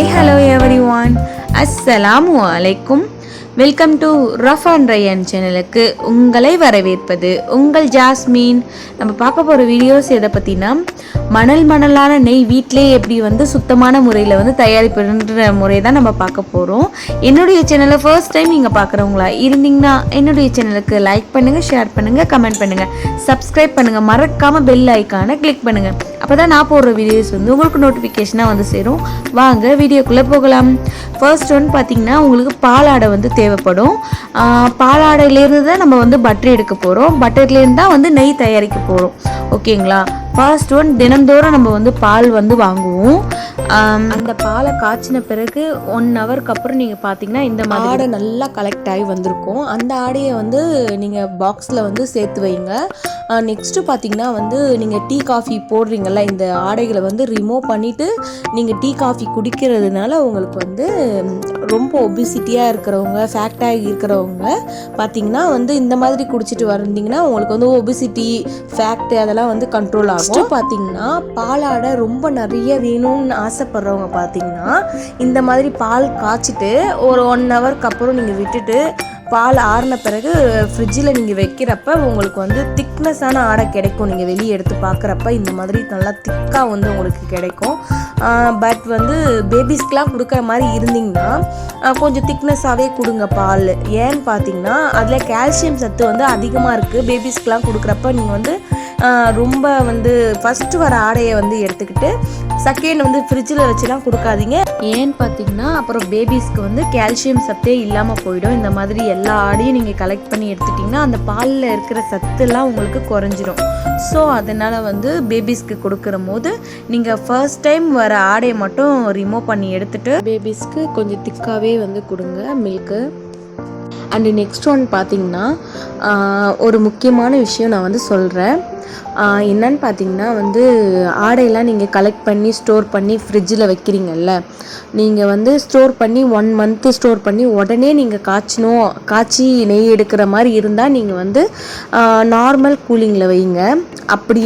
Hi, hello everyone. Assalamu alaikum. Welcome to rough and Ryan சேனலுக்கு உங்களை வரவேற்பது உங்கள் ஜாஸ்மின். நம்ம பார்க்க போகிற வீடியோஸ் எதை பற்றினா மணலான நெய் வீட்டிலே எப்படி சுத்தமான முறையில் தயாரிப்புன்ற முறை தான் நம்ம பார்க்க போகிறோம். என்னுடைய சேனலை ஃபர்ஸ்ட் டைம் நீங்கள் பார்க்குறவங்களா இருந்தீங்கன்னா என்னுடைய சேனலுக்கு லைக் பண்ணுங்கள், ஷேர் பண்ணுங்கள், கமெண்ட் பண்ணுங்கள், சப்ஸ்கிரைப் பண்ணுங்கள், மறக்காமல் பெல் ஐக்கானை கிளிக் பண்ணுங்கள். அப்போ தான் நான் போடுற வீடியோஸ் உங்களுக்கு நோட்டிஃபிகேஷனாக சேரும். வாங்க வீடியோக்குள்ளே போகலாம். ஃபர்ஸ்ட் ஒன் பார்த்திங்கன்னா உங்களுக்கு பாலாடை தேவைப்படும். பாலாடையிலேருந்து தான் நம்ம பட்டர் எடுக்க போகிறோம். பட்டர்லேருந்து தான் நெய் தயாரிக்க போகிறோம். ஓகேங்களா? ஃபர்ஸ்ட் ஒன் தினந்தோறும் நம்ம பால் வாங்குவோம். அந்த பாலை காய்ச்சின பிறகு 1 ஹவருக்கு அப்புறம் நீங்கள் பார்த்தீங்கன்னா இந்த மாதிரி ஆடை நல்லா கலெக்ட் ஆகி வந்திருக்கும். அந்த ஆடையை நீங்கள் பாக்ஸில் சேர்த்து வைங்க. நெக்ஸ்ட்டு பார்த்தீங்கன்னா நீங்கள் டீ காஃபி போடுறீங்கள்ல, இந்த ஆடைகளை ரிமூவ் பண்ணிவிட்டு நீங்கள் டீ காஃபி குடிக்கிறதுனால உங்களுக்கு ரொம்ப ஒபிசிட்டியாக இருக்கிறவங்க, ஃபேக்டாகி இருக்கிறவங்க பார்த்தீங்கன்னா இந்த மாதிரி குடிச்சிட்டு வந்தீங்கன்னா உங்களுக்கு ஒபிசிட்டி, ஃபேக்ட் அதெல்லாம் கண்ட்ரோல் ஆகும். பார்த்தீங்கன்னா பாலாடை ரொம்ப நிறைய வேணும்னு ஆசைப்படுறவங்க பார்த்தீங்கன்னா இந்த மாதிரி பால் காய்ச்சிட்டு ஒரு 1 ஹவருக்கு அப்புறம் நீங்கள் விட்டுட்டு பால் ஆறின பிறகு ஃப்ரிட்ஜில் நீங்கள் வைக்கிறப்ப உங்களுக்கு திக்னஸான ஆடை கிடைக்கும். நீங்கள் வெளியே எடுத்து பார்க்குறப்ப இந்த மாதிரி நல்லா திக்காக உங்களுக்கு கிடைக்கும். பட் பேபிஸ்க்கெலாம் கொடுக்குற மாதிரி இருந்தீங்கன்னா கொஞ்சம் திக்னஸாகவே கொடுங்க பால். ஏன்னு பார்த்தீங்கன்னா அதில் கால்சியம் சத்து அதிகமாக இருக்குது. பேபிஸ்க்கெலாம் கொடுக்குறப்ப நீங்கள் ரொம்ப ஃபஸ்ட்டு வர ஆடையை எடுத்துக்கிட்டு செகண்ட் ஃப்ரிட்ஜில் வச்சுலாம் கொடுக்காதீங்க. ஏன்னு பார்த்தீங்கன்னா அப்புறம் பேபிஸ்க்கு கால்சியம் சத்தே இல்லாமல் போயிடும். இந்த மாதிரி எல்லா ஆடையும் நீங்கள் கலெக்ட் பண்ணி எடுத்துட்டிங்கன்னா அந்த பாலில் இருக்கிற சத்துலாம் உங்களுக்கு குறைஞ்சிரும். ஸோ அதனால் பேபிஸ்க்கு கொடுக்குற போது நீங்கள் ஃபர்ஸ்ட் டைம் வர ஆடையை மட்டும் ரிமூவ் பண்ணி எடுத்துகிட்டு பேபிஸ்க்கு கொஞ்சம் திக்காகவே கொடுங்க மில்க்கு. அண்டு நெக்ஸ்ட் ஒன் பார்த்தீங்கன்னா ஒரு முக்கியமான விஷயம் நான் சொல்கிறேன். என்னன்னு பார்த்தீங்கன்னா ஆடையெல்லாம் நீங்கள் கலெக்ட் பண்ணி ஸ்டோர் பண்ணி ஃப்ரிட்ஜில் வைக்கிறீங்கல்ல, நீங்கள் ஸ்டோர் பண்ணி 1 மந்த்து ஸ்டோர் பண்ணி உடனே நீங்கள் காய்ச்சி நெய் எடுக்கிற மாதிரி இருந்தால் நீங்கள் நார்மல் கூலிங்கில் வைங்க. அப்படி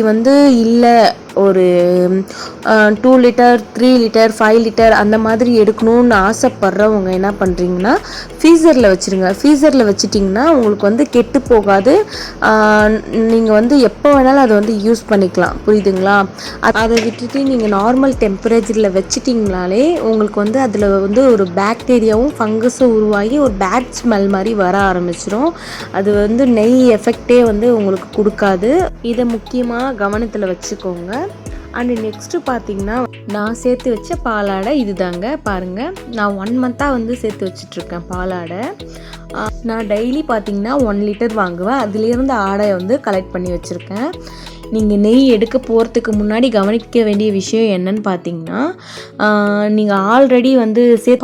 இல்லை ஒரு 2 லிட்டர் 3 லிட்டர் 5 லிட்டர் அந்த மாதிரி எடுக்கணும்னு ஆசைப்படுறவங்க என்ன பண்ணுறீங்கன்னா ஃப்ரீசரில் வச்சுருங்க. ஃப்ரீசரில் வச்சிட்டிங்கன்னா உங்களுக்கு கெட்டு போகாது. நீங்கள் எப்போ வேணாலும் அதை யூஸ் பண்ணிக்கலாம். புரியுதுங்களா? அதை விட்டுட்டு நீங்கள் நார்மல் டெம்பரேச்சரில் வச்சிட்டிங்கனாலே உங்களுக்கு அதில் ஒரு பாக்டீரியாவும் ஃபங்கஸும் உருவாகி ஒரு பேட் ஸ்மெல் மாதிரி வர ஆரம்பிச்சிடும். அது நெய் எஃபெக்டே உங்களுக்கு கொடுக்காது. இதை முக்கியமாக கவனத்தில் வச்சுக்கோங்க. அண்டு நெக்ஸ்ட்டு பார்த்தீங்கன்னா நான் சேர்த்து வச்ச பாலாடை இது தாங்க. பாருங்கள், நான் 1 மந்த்தாக சேர்த்து வச்சிட்ருக்கேன் பாலாடை. நான் டெய்லி பார்த்தீங்கன்னா 1 லிட்டர் வாங்குவேன். அதுலேருந்து ஆடை கலெக்ட் பண்ணி வச்சுருக்கேன். நீங்கள் நெய் எடுக்க போகிறதுக்கு முன்னாடி கவனிக்க வேண்டிய விஷயம் என்னன்னு பார்த்தீங்கன்னா நீங்கள் ஆல்ரெடி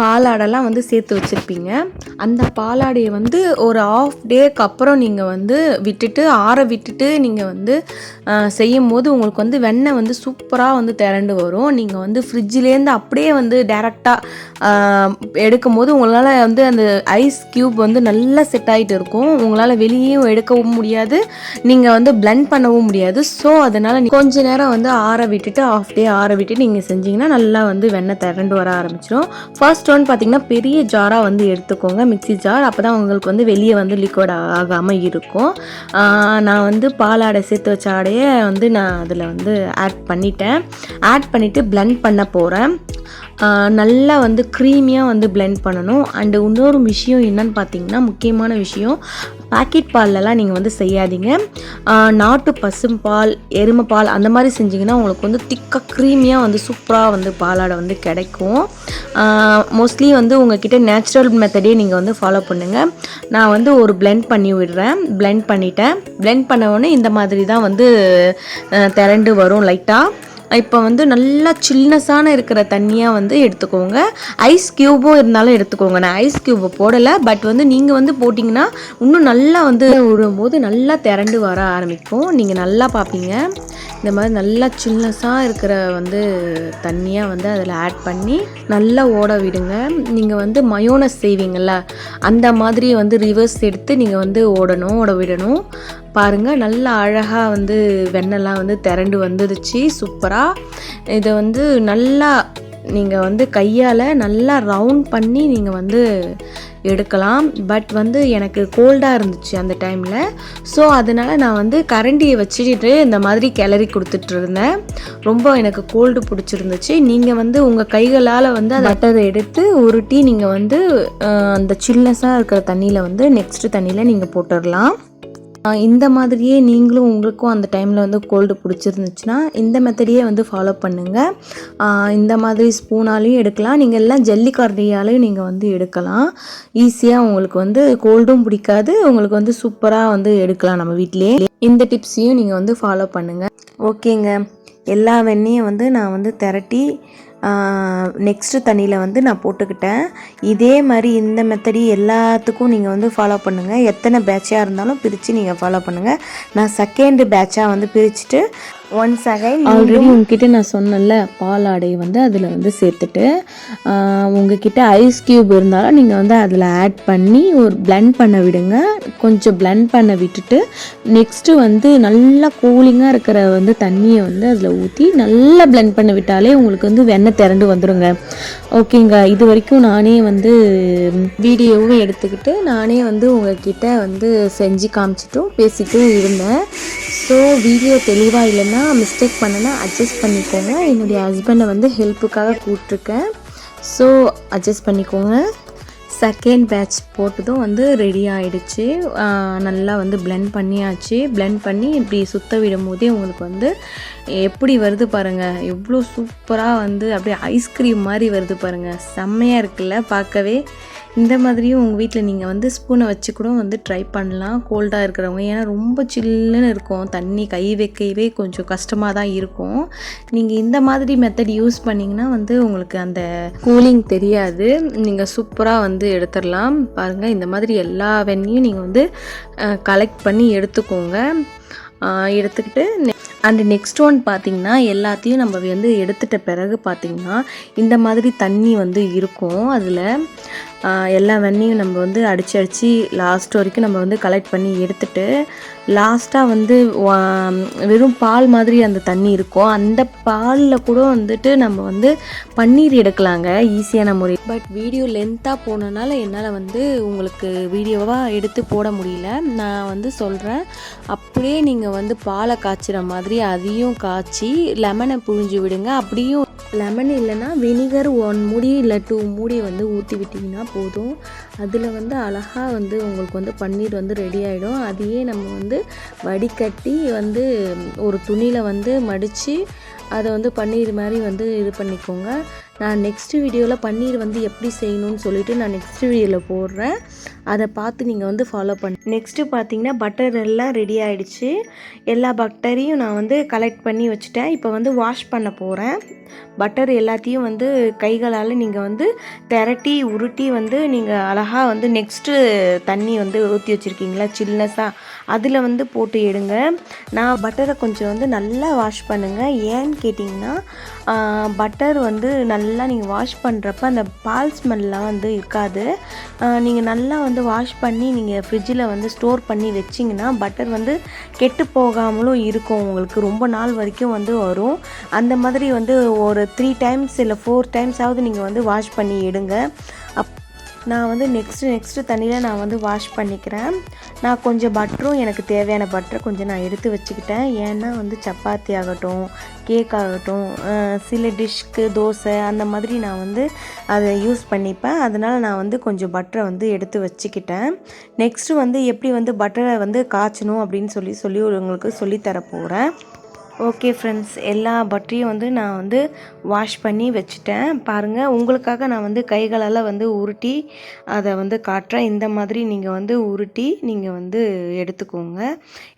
பாலாடைலாம் சேர்த்து வச்சுருப்பீங்க. அந்த பாலாடையை ஒரு ½ டேக்கு அப்புறம் நீங்கள் விட்டுட்டு ஆற விட்டுட்டு நீங்கள் செய்யும் போது உங்களுக்கு வெண்ணெய் சூப்பராக திரண்டு வரும். நீங்கள் ஃப்ரிட்ஜிலேருந்து அப்படியே டேரெக்டாக எடுக்கும் போது உங்களால் அந்த ஐஸ் க்யூப் நல்லா செட் ஆகிட்டு இருக்கும். உங்களால் வெளியேயும் எடுக்கவும் முடியாது, நீங்கள் பிளெண்ட் பண்ணவும் முடியாது. ஸோ அதனால் கொஞ்ச நேரம் ஆற விட்டுட்டு ½ டே ஆற விட்டு நீங்கள் செஞ்சிங்கன்னா நல்லா வெண்ணெய் திரண்டு வர ஆரம்பிச்சிடும். ஃபர்ஸ்ட் ஒன் பார்த்திங்கன்னா பெரிய ஜாராக எடுத்துக்கோங்க, மிக்ஸி ஜார். அப்போ தான் உங்களுக்கு வெளியே லிக்விட் ஆகாமல் இருக்கும். நான் பாலாடை சேர்த்து வச்ச ஆடையை நான் அதில் ஆட் பண்ணிவிட்டு பிளெண்ட் பண்ண போகிறேன். நல்லா க்ரீமியாக பிளெண்ட் பண்ணணும். அண்டு இன்னொரு விஷயம் என்னன்னு பார்த்தீங்கன்னா முக்கியமான விஷயம், பாக்கெட் பால்லலாம் நீங்கள் செய்யாதீங்க. நாட்டு பசும்பால், எருமைப்பால் அந்த மாதிரி செஞ்சிங்கன்னா உங்களுக்கு திக்காக க்ரீமியாக சூப்பராக பாலாடை கிடைக்கும். மோஸ்ட்லி உங்ககிட்ட நேச்சுரல் மெத்தடே நீங்கள் ஃபாலோ பண்ணுங்கள். நான் ஒரு பிளெண்ட் பண்ணி விடுறேன். பிளெண்ட் பண்ணிட்டேன். பிளெண்ட் பண்ண உடனே இந்த மாதிரி தான் திரண்டு வரும் லைட்டாக. இப்போ நல்லா சில்னஸான இருக்கிற தண்ணியாக எடுத்துக்கோங்க. ஐஸ் க்யூபும் இருந்தாலும் எடுத்துக்கோங்க. நான் ஐஸ் க்யூபை போடலை, பட் நீங்கள் போட்டிங்கன்னா இன்னும் நல்லா விடும்போது நல்லா திரண்டு வர ஆரம்பிக்கும். நீங்கள் நல்லா பார்ப்பீங்க. இந்த மாதிரி நல்லா சில்னஸாக இருக்கிற தண்ணியாக அதில் ஆட் பண்ணி நல்லா ஓட விடுங்க. நீங்கள் மயோனஸ் செய்வீங்கள்ல, அந்த மாதிரி ரிவர்ஸ் எடுத்து நீங்கள் ஓட விடணும். பாருங்கள், நல்லா அழகாக வெண்ணெய்லாம் திரண்டு வந்துடுச்சு சூப்பராக. இதை நல்லா நீங்கள் வந்து கையால் நல்லா ரவுண்ட் பண்ணி நீங்கள் வந்து எடுக்கலாம். பட் வந்து எனக்கு கோல்டாக இருந்துச்சு அந்த டைமில். ஸோ அதனால் நான் வந்து கரண்டியை வச்சுட்டு இந்த மாதிரி கிளறி கொடுத்துட்டு இருந்தேன். ரொம்ப எனக்கு கோல்டு பிடிச்சிருந்துச்சு. நீங்கள் வந்து உங்கள் கைகளால் வந்து அந்த பட்டரை எடுத்து உருட்டி நீங்கள் வந்து அந்த சில்னஸாக இருக்கிற தண்ணியில் வந்து நெக்ஸ்ட்டு தண்ணியில் நீங்கள் போட்டுடலாம். இந்த மாதிரியே நீங்களும் உங்களுக்கும் அந்த டைமில் வந்து கோல்டு பிடிச்சிருந்துச்சுன்னா இந்த மெத்தடையே வந்து ஃபாலோ பண்ணுங்கள். இந்த மாதிரி ஸ்பூனாலையும் எடுக்கலாம், நீங்கள் எல்லாம் ஜல்லிக்கரண்டியாலையும் நீங்கள் வந்து எடுக்கலாம். ஈஸியாக உங்களுக்கு வந்து கோல்டும் பிடிக்காது, உங்களுக்கு வந்து சூப்பராக வந்து எடுக்கலாம் நம்ம வீட்டிலேயே. இந்த டிப்ஸையும் நீங்கள் வந்து ஃபாலோ பண்ணுங்கள். ஓகேங்க, எல்லா வெண்ணையும் வந்து நான் வந்து திரட்டி நெக்ஸ்ட்டு தண்ணியில் வந்து நான் போட்டுக்கிட்டேன். இதே மாதிரி இந்த மெத்தடி எல்லாத்துக்கும் நீங்கள் வந்து ஃபாலோ பண்ணுங்கள். எத்தனை பேட்சாக இருந்தாலும் பிரித்து நீங்கள் ஃபாலோ பண்ணுங்கள். நான் செகண்ட் பேட்சாக வந்து பிரிச்சுட்டு ஒன்ஸ் அகைன் ஆல்ரெடி உங்ககிட்ட நான் சொன்னேன்ல பால் ஆடையை வந்து அதில் வந்து சேர்த்துட்டு உங்ககிட்ட ஐஸ் க்யூப் இருந்தாலும் நீங்கள் வந்து அதில் ஆட் பண்ணி ஒரு பிளெண்ட் பண்ண விடுங்க. கொஞ்சம் பிளெண்ட் பண்ண விட்டுட்டு நெக்ஸ்ட்டு வந்து நல்லா கூலிங்காக இருக்கிற வந்து தண்ணியை வந்து அதில் ஊற்றி நல்லா பிளெண்ட் பண்ண விட்டாலே உங்களுக்கு வந்து வெண்ணெய் திரண்டு வந்துடுங்க. ஓகேங்க, இது வரைக்கும் நானே வந்து வீடியோவும் எடுத்துக்கிட்டு நானே வந்து உங்ககிட்ட வந்து செஞ்சு காமிச்சிட்டும் பேசிட்டும் இருந்தேன். ஸோ வீடியோ தெளிவாக இல்லைன்னா மிஸ்டேக் பண்ணனா அட்ஜஸ்ட் பண்ணிக்கோங்க. என்னுடைய ஹஸ்பண்டை வந்து ஹெல்ப்புக்காக கூப்பிட்ருக்கேன். ஸோ அட்ஜஸ்ட் பண்ணிக்கோங்க. செகண்ட் பேட்ச் போட்டதும் வந்து ரெடி ஆகிடுச்சு. நல்லா வந்து பிளெண்ட் பண்ணியாச்சு. பிளெண்ட் பண்ணி இப்படி சுத்த விடும் போதே உங்களுக்கு வந்து எப்படி வருது பாருங்கள், எவ்வளோ சூப்பராக வந்து அப்படியே ஐஸ்கிரீம் மாதிரி வருது பாருங்கள். செம்மையாக இருக்குல்ல பார்க்கவே. இந்த மாதிரியும் உங்கள் வீட்டில் நீங்கள் வந்து ஸ்பூனை வச்சு கூட வந்து ட்ரை பண்ணலாம் கோல்டாக இருக்கிறவங்க. ஏன்னா ரொம்ப சில்லுன்னு இருக்கும் தண்ணி, கை வைக்கவே கொஞ்சம் கஷ்டமாக தான் இருக்கும். நீங்கள் இந்த மாதிரி மெத்தட் யூஸ் பண்ணிங்கன்னா வந்து உங்களுக்கு அந்த கூலிங் தெரியாது, நீங்கள் சூப்பராக வந்து எடுத்துடலாம். பாருங்கள், இந்த மாதிரி எல்லா வெண்ணையும் நீங்கள் வந்து கலெக்ட் பண்ணி எடுத்துக்கோங்க. எடுத்துக்கிட்டு அண்டு நெக்ஸ்ட் ஒன் பார்த்திங்கன்னா எல்லாத்தையும் நம்ம வந்து எடுத்துகிட்ட பிறகு பார்த்திங்கன்னா இந்த மாதிரி தண்ணி வந்து இருக்கும். அதில் எல்லா வெண்ணையும் நம்ம வந்து அடித்து லாஸ்ட் வரைக்கும் நம்ம வந்து கலெக்ட் பண்ணி எடுத்துட்டு லாஸ்ட்டாக வந்து வெறும் பால் மாதிரி அந்த தண்ணி இருக்கும். அந்த பாலில் கூட வந்துட்டு நம்ம வந்து பன்னீர் எடுக்கலாங்க ஈஸியான முறை. பட் வீடியோ லென்த்தாக போனனால என்னால் வந்து உங்களுக்கு வீடியோவாக எடுத்து போட முடியல. நான் வந்து சொல்கிறேன், அப்படியே நீங்கள் வந்து பாலை காய்ச்சிற மாதிரி அதையும் காய்ச்சி லெமனை புழிஞ்சு விடுங்க. அப்படியும் லெமன் இல்லைன்னா வினிகர் 1 மூடி இல்லை 2 மூடி வந்து ஊற்றி விட்டிங்கன்னா போதும். அதில் வந்து அழகாக வந்து உங்களுக்கு வந்து பன்னீர் வந்து ரெடி ஆகிடும். அதையே நம்ம வந்து வடிகட்டி வந்து ஒரு துணியில் வந்து மடித்து அதை வந்து பன்னீர் மாதிரி வந்து இது பண்ணிக்கோங்க. நான் நெக்ஸ்ட் வீடியோவில் பன்னீர் வந்து எப்படி செய்யணும்னு சொல்லிவிட்டு நான் நெக்ஸ்ட் வீடியோவில் போடுறேன். அதை பார்த்து நீங்கள் வந்து ஃபாலோ பண்ணி. நெக்ஸ்ட்டு பார்த்தீங்கன்னா பட்டர் எல்லாம் ரெடி ஆகிடுச்சு. எல்லா பட்டரையும் நான் வந்து கலெக்ட் பண்ணி வச்சுட்டேன். இப்போ வந்து வாஷ் பண்ண போகிறேன். பட்டர் எல்லாத்தையும் வந்து கைகளால் நீங்கள் வந்து திரட்டி உருட்டி வந்து நீங்கள் அழகாக வந்து நெக்ஸ்ட்டு தண்ணி வந்து ஊற்றி வச்சுருக்கீங்களா சில்னஸாக, அதில் வந்து போட்டு எடுங்க. நான் பட்டரை கொஞ்சம் வந்து நல்லா வாஷ் பண்ணுங்கள். ஏன்னு கேட்டிங்கன்னா பட்டர் வந்து நல்லா நீங்கள் வாஷ் பண்ணுறப்ப அந்த பால் ஸ்மெல்லாம் வந்து இருக்காது. நீங்கள் நல்லா வந்து வாஷ் பண்ணி நீங்கள் ஃப்ரிட்ஜில் வந்து ஸ்டோர் பண்ணி வச்சிங்கன்னா பட்டர் வந்து கெட்டு போகாமலும் இருக்கும். உங்களுக்கு ரொம்ப நாள் வரைக்கும் வந்து வரும். அந்த மாதிரி வந்து ஒரு 3 டைம்ஸ் இல்லை 4 டைம்ஸாவது நீங்கள் வந்து வாஷ் பண்ணி எடுங்க. நான் வந்து நெக்ஸ்ட்டு தண்ணியில் நான் வந்து வாஷ் பண்ணிக்கிறேன். நான் கொஞ்சம் பட்டரும் எனக்கு தேவையான பட்டரை கொஞ்சம் நான் எடுத்து வச்சுக்கிட்டேன். ஏன்னா வந்து சப்பாத்தி ஆகட்டும், கேக் ஆகட்டும், சில டிஷ்க்கு தோசை அந்த மாதிரி நான் வந்து அதை யூஸ் பண்ணிப்பேன். அதனால் நான் வந்து கொஞ்சம் பட்டரை வந்து எடுத்து வச்சுக்கிட்டேன். நெக்ஸ்ட்டு வந்து எப்படி வந்து பட்டரை வந்து காய்ச்சணும் அப்படின்னு சொல்லி உங்களுக்கு சொல்லித்தர போகிறேன். ஓகே ஃப்ரெண்ட்ஸ், எல்லா பட்டரையும் வந்து நான் வந்து வாஷ் பண்ணி வச்சுட்டேன். பாருங்கள், உங்களுக்காக நான் வந்து கைகளால் வந்து உருட்டி அதை வந்து காட்டுறேன். இந்த மாதிரி நீங்கள் வந்து உருட்டி நீங்கள் வந்து எடுத்துக்கோங்க.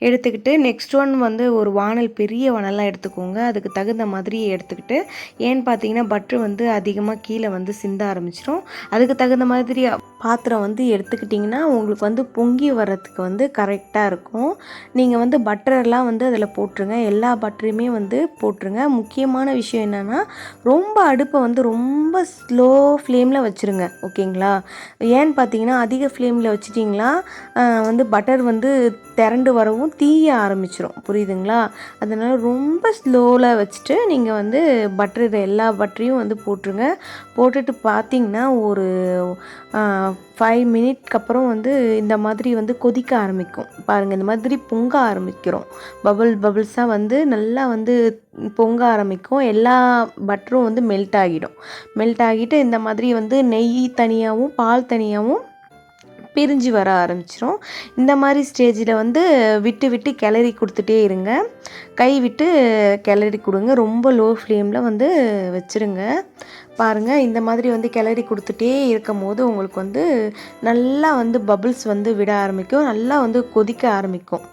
எடுத்துக்கிட்டு நெக்ஸ்ட் ஒன் வந்து ஒரு பெரிய வானலாக எடுத்துக்கோங்க. அதுக்கு தகுந்த மாதிரி எடுத்துக்கிட்டு, ஏன்னு பார்த்தீங்கன்னா பட்டர் வந்து அதிகமாக கீழே வந்து சிந்த ஆரம்பிச்சிடும். அதுக்கு தகுந்த மாதிரி பாத்திரம் வந்து எடுத்துக்கிட்டிங்கன்னா உங்களுக்கு வந்து பொங்கி வர்றதுக்கு வந்து கரெக்டாக இருக்கும். நீங்கள் வந்து பட்டரெல்லாம் வந்து அதில் போட்டுருங்க, எல்லா பட்டரையுமே வந்து போட்டுருங்க. முக்கியமான விஷயம் என்னென்னா ரொம்ப அடுப்பை வந்து ரொம்ப ஸ்லோ ஃப்ளேமில் வச்சுருங்க, ஓகேங்களா? ஏன்னு பார்த்தீங்கன்னா அதிக ஃப்ளேமில் வச்சிட்டிங்களா வந்து பட்டர் வந்து திரண்டு வரவும் தீய ஆரம்பிச்சிடும், புரியுதுங்களா? அதனால் ரொம்ப ஸ்லோவில் வச்சுட்டு நீங்கள் வந்து பட்டர் எல்லா பட்டரையும் வந்து போட்டுருங்க. போட்டுட்டு பார்த்தீங்கன்னா ஒரு 5 மினிட்க்கு அப்புறம் வந்து இந்த மாதிரி வந்து கொதிக்க ஆரம்பிக்கும் பாருங்கள். இந்த மாதிரி பொங்க ஆரம்பிக்கிறோம், பபிள்ஸாக வந்து நல்லா வந்து பொங்க ஆரம்பிக்கும். எல்லா பட்டரும் வந்து மெல்ட் ஆகிட்டு இந்த மாதிரி வந்து நெய் தனியாகவும் பால் தனியாகவும் பிரிஞ்சு வர ஆரம்பிச்சிரும். இந்த மாதிரி ஸ்டேஜில் வந்து விட்டு விட்டு கிளறி கொடுத்துட்டே இருங்க, கை விட்டு கிளறி கொடுங்க. ரொம்ப லோ ஃப்ளேமில் வந்து வச்சுருங்க. பாருங்கள், இந்த மாதிரி வந்து கிளறி கொடுத்துட்டே இருக்கும் போது உங்களுக்கு வந்து நல்லா வந்து பபிள்ஸ் வந்து விட ஆரம்பிக்கும், நல்லா வந்து கொதிக்க ஆரம்பிக்கும்.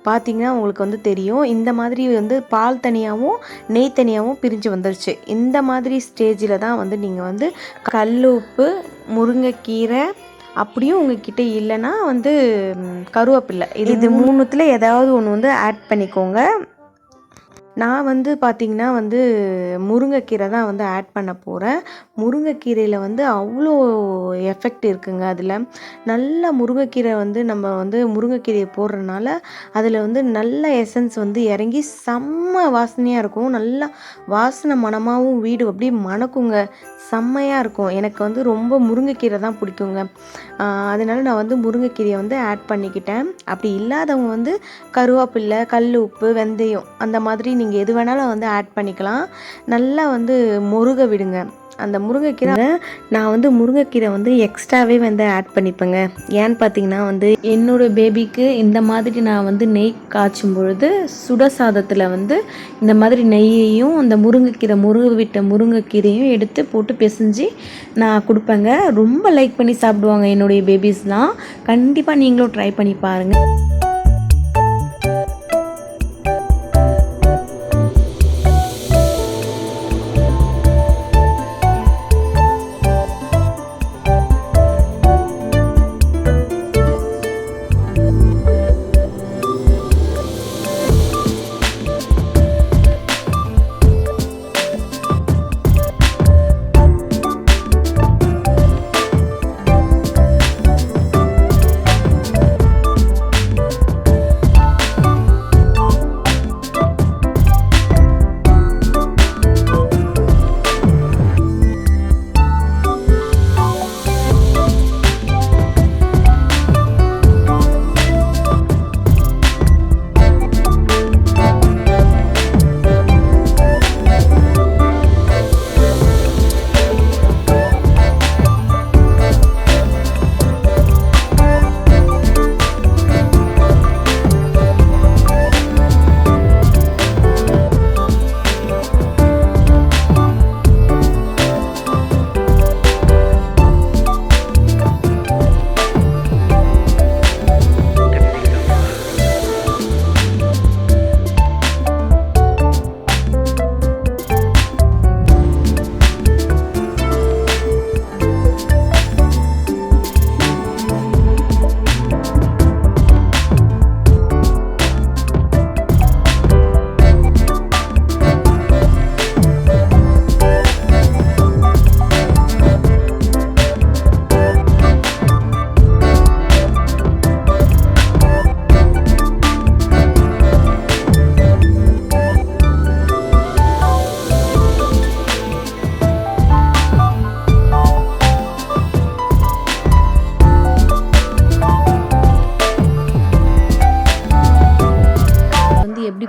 பார்த்திங்கன்னா உங்களுக்கு வந்து தெரியும், இந்த மாதிரி வந்து பால் தனியாகவும் நெய் தனியாகவும் பிரிஞ்சு வந்துருச்சு. இந்த மாதிரி ஸ்டேஜில் தான் வந்து நீங்கள் வந்து கல் உப்பு, முருங்கைக்கீரை, அப்படியும் உங்ககிட்ட இல்லைன்னா வந்து கருவேப்பில்லை, இது மூணுத்தில் ஏதாவது ஒன்று வந்து ஆட் பண்ணிக்கோங்க. நான் வந்து பார்த்திங்கன்னா வந்து முருங்கைக்கீரை தான் வந்து ஆட் பண்ண போகிறேன். முருங்கைக்கீரையில் வந்து அவ்வளோ எஃபெக்ட் இருக்குங்க. அதில் நல்ல முருங்கைக்கீரை வந்து நம்ம வந்து முருங்கைக்கீரையை போடுறதுனால அதில் வந்து நல்ல எசன்ஸ் வந்து இறங்கி செம்ம வாசனையாக இருக்கும். நல்லா வாசனை மணமாகவும் வீடு அப்படியே மணக்குங்க, செம்மையாக இருக்கும். எனக்கு வந்து ரொம்ப முருங்கைக்கீரை தான் பிடிக்குங்க. அதனால் நான் வந்து முருங்கைக்கீரையை வந்து ஆட் பண்ணிக்கிட்டேன். அப்படி இல்லாதவங்க வந்து கருவேப்பில்லை, கல் உப்பு, வெந்தயம் அந்த மாதிரி நீங்கள் எது வேணாலும் வந்து ஆட் பண்ணிக்கலாம். நல்லா வந்து முருக விடுங்க அந்த முருங்கைக்கீரை. நான் வந்து முருங்கைக்கீரை வந்து எக்ஸ்ட்ராவே வந்து ஆட் பண்ணிப்பேங்க. ஏன்னு பார்த்தீங்கன்னா வந்து என்னோடய பேபிக்கு இந்த மாதிரி நான் வந்து நெய் காய்ச்சும் பொழுது சுட சாதத்தில் வந்து இந்த மாதிரி நெய்யையும் அந்த முருக விட்ட முருங்கைக்கீரையும் எடுத்து போட்டு பிசைஞ்சு நான் கொடுப்பேங்க. ரொம்ப லைக் பண்ணி சாப்பிடுவாங்க என்னுடைய பேபிஸ்லாம். கண்டிப்பாக நீங்களும் ட்ரை பண்ணி பாருங்கள்.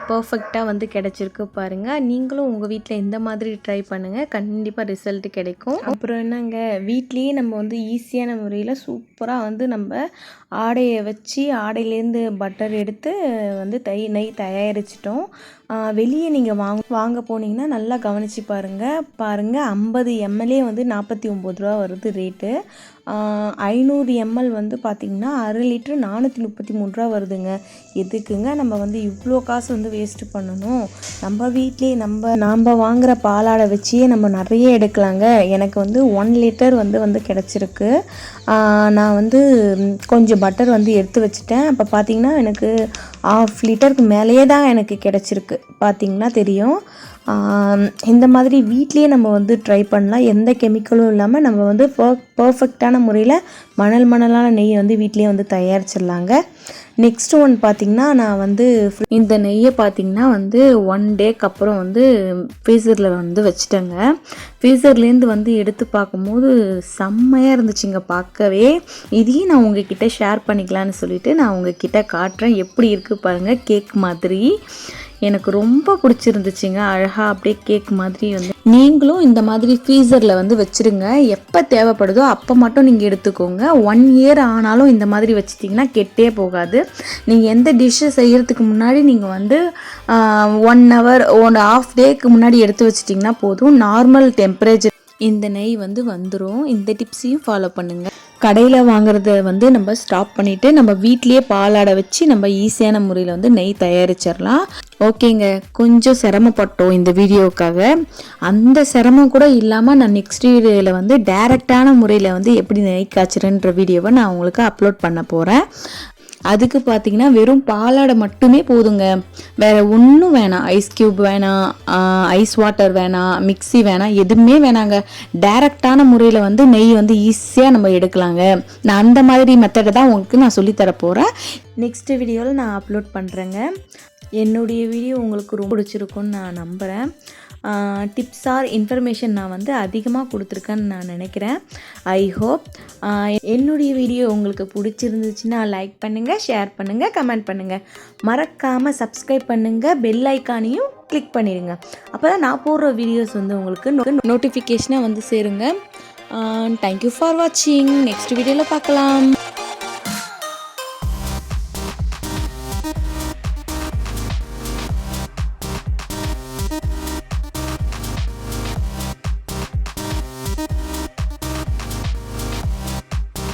பர்ஃபெக்டாக வந்து கிடச்சிருக்கு பாருங்கள். நீங்களும் உங்கள் வீட்டில் இந்த மாதிரி ட்ரை பண்ணுங்கள், கண்டிப்பாக ரிசல்ட் கிடைக்கும். அப்புறம் என்னங்க, வீட்லேயே நம்ம வந்து ஈஸியான முறையில் சூப்பராக வந்து நம்ம ஆடையை வச்சு ஆடையிலேருந்து பட்டர் எடுத்து வந்து நெய் தயாரிச்சிட்டோம். வெளியே நீங்கள் வாங்க போனீங்கன்னா நல்லா கவனித்து பாருங்கள் 50 ml வந்து 49 ரூபா வருது ரேட்டு. 500 ml வந்து பார்த்திங்கன்னா 1/2 லிட்டர் 433 ரூபா வருதுங்க. எதுக்குங்க நம்ம வந்து இவ்வளோ காசு வந்து வேஸ்ட்டு பண்ணணும்? நம்ம வீட்லேயே நம்ம வாங்குகிற பாலாடை வச்சே நம்ம நிறைய எடுக்கலாங்க. எனக்கு வந்து 1 லிட்டர் வந்து கிடச்சிருக்கு. நான் வந்து கொஞ்சம் பட்டர் வந்து எடுத்து வச்சுட்டேன். அப்போ பார்த்திங்கன்னா எனக்கு 1/2 லிட்டருக்கு மேலேயே தான் எனக்கு கிடச்சிருக்கு. பார்த்திங்கன்னா தெரியும். இந்த மாதிரி வீட்லேயே நம்ம வந்து ட்ரை பண்ணலாம். எந்த கெமிக்கலும் இல்லாமல் நம்ம வந்து பர்ஃபெக்டான முறையில் மணலான நெய்யை வந்து வீட்லேயே வந்து தயாரிச்சிடலாங்க. நெக்ஸ்ட்டு ஒன் பார்த்திங்கன்னா நான் வந்து இந்த நெய்யை பார்த்திங்கன்னா வந்து 1 டேக்கு அப்புறம் வந்து ஃப்ரீசரில் வந்து வச்சுட்டேங்க. ஃப்ரீசர்லேருந்து வந்து எடுத்து பார்க்கும்போது செம்மையாக இருந்துச்சுங்க பார்க்கவே. இதையும் நான் உங்ககிட்ட ஷேர் பண்ணிக்கலான்னு சொல்லிவிட்டு நான் உங்ககிட்ட காட்டுறேன். எப்படி இருக்குது பாருங்கள், கேக் மாதிரி. எனக்கு ரொம்ப பிடிச்சிருந்துச்சுங்க. அழகாக அப்படியே கேக் மாதிரி வந்து நீங்களும் இந்த மாதிரி ஃப்ரீசரில் வந்து வச்சுருங்க. எப்போ தேவைப்படுதோ அப்போ மட்டும் நீங்கள் எடுத்துக்கோங்க. 1 இயர் ஆனாலும் இந்த மாதிரி வச்சிட்டிங்கன்னா கெட்டே போகாது. நீங்கள் எந்த டிஷ்ஷை செய்கிறதுக்கு முன்னாடி நீங்கள் வந்து 1 ஹவர் 1/2 டேக்கு முன்னாடி எடுத்து வச்சிட்டிங்கன்னா போதும். நார்மல் டெம்பரேச்சர் இந்த நெய் வந்து வந்துடும். இந்த டிப்ஸையும் ஃபாலோ பண்ணுங்கள். கடையில் வாங்குறத வந்து நம்ம ஸ்டாப் பண்ணிவிட்டு நம்ம வீட்லேயே பாலாடை வச்சு நம்ம ஈஸியான முறையில் வந்து நெய் தயாரிச்சிடலாம். ஓகேங்க, கொஞ்சம் சிரமப்பட்டோம் இந்த வீடியோவுக்காக. அந்த சிரமம் கூட இல்லாமல் நான் நெக்ஸ்ட் வீடியோவில் வந்து டைரெக்டான முறையில் வந்து எப்படி நெய் காய்ச்சிறன்ற வீடியோவை நான் உங்களுக்கு அப்லோட் பண்ண போகிறேன். அதுக்கு பார்த்திங்கன்னா வெறும் பாலாடை மட்டுமே போதுங்க. வேறு ஒன்றும் வேணாம். ஐஸ் க்யூப் வேணாம், ஐஸ் வாட்டர் வேணாம், மிக்ஸி வேணாம், எதுவுமே வேணாங்க. டைரெக்டான முறையில் வந்து நெய் வந்து ஈஸியாக நம்ம எடுக்கலாங்க. நான் அந்த மாதிரி மெத்தடை தான் உங்களுக்கு நான் சொல்லித்தர போகிறேன். நெக்ஸ்ட் வீடியோவில் நான் அப்லோட் பண்ணுறேங்க. என்னுடைய வீடியோ உங்களுக்கு ரொம்ப பிடிச்சிருக்குன்னு நான் நம்புகிறேன். டிப்ஸ் ஆர் இன்ஃபர்மேஷன் நான் வந்து அதிகமாக கொடுத்துருக்கேன்னு நான் நினைக்கிறேன். ஐ ஹோப் என்னுடைய வீடியோ உங்களுக்கு பிடிச்சிருந்துச்சுன்னா லைக் பண்ணுங்கள், ஷேர் பண்ணுங்கள், கமெண்ட் பண்ணுங்கள். மறக்காமல் சப்ஸ்கிரைப் பண்ணுங்கள், பெல் ஐக்கானையும் கிளிக் பண்ணிடுங்க. அப்போ தான் நான் போடுற வீடியோஸ் வந்து உங்களுக்கு நோட்டிஃபிகேஷனாக வந்து சேருங்க. தேங்க்யூ ஃபார் வாட்சிங். நெக்ஸ்ட் வீடியோவில் பார்க்கலாம்.